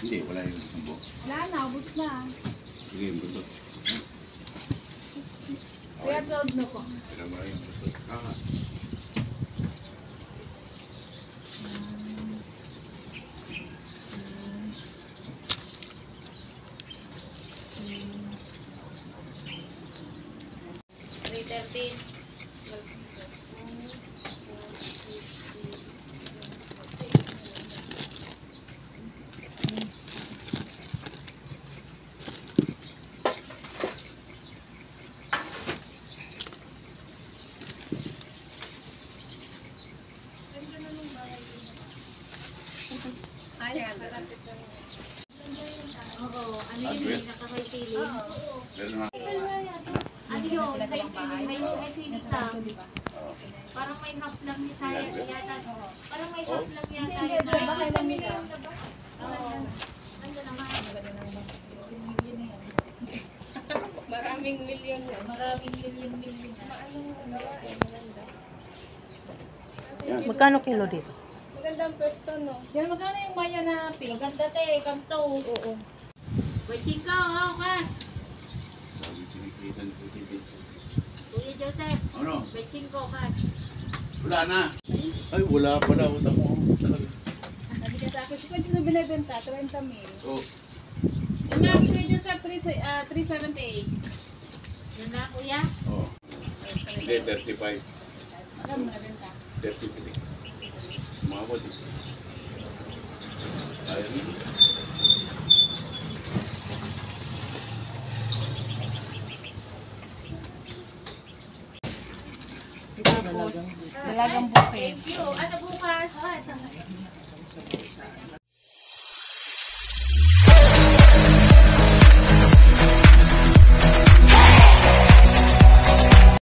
Hindi, wala yung sumbo. Wala na, ubos na. Sige, yung busot. Kaya proud na po. Pero wala yung busot. Ayan. Oo, ano yun, nakakaipiling. Meron na. Ano yun, may feeling ka. Parang may half lang ni Saya yata. Parang may half lang yata yun. Baka sa million na ba? Oo. Ano naman? Maraming milyon yan. Maraming million na. Magkano kilo dito? Magandang pwesto, no? Yan, magkano yung maya na pink? Maganda te, kamto. Oo. Waiting ka, oh, Kas. Sabi pinikita ni Putin dito. Kuya Joseph, Ano? waiting ko, Kas. Wala na. Ay, wala pa daw. Tamo talaga. Sabi ka sa akin, si Pwede na binibenta, 30 mil. Oh, Yung mga Kuya Joseph, 378. Yan na, kuya. oh. Hindi, 35. Magkano mo nabenta? 30 pilik. Umabot. Ayaw na. Dalagang buke. Thank you. Ano bukas?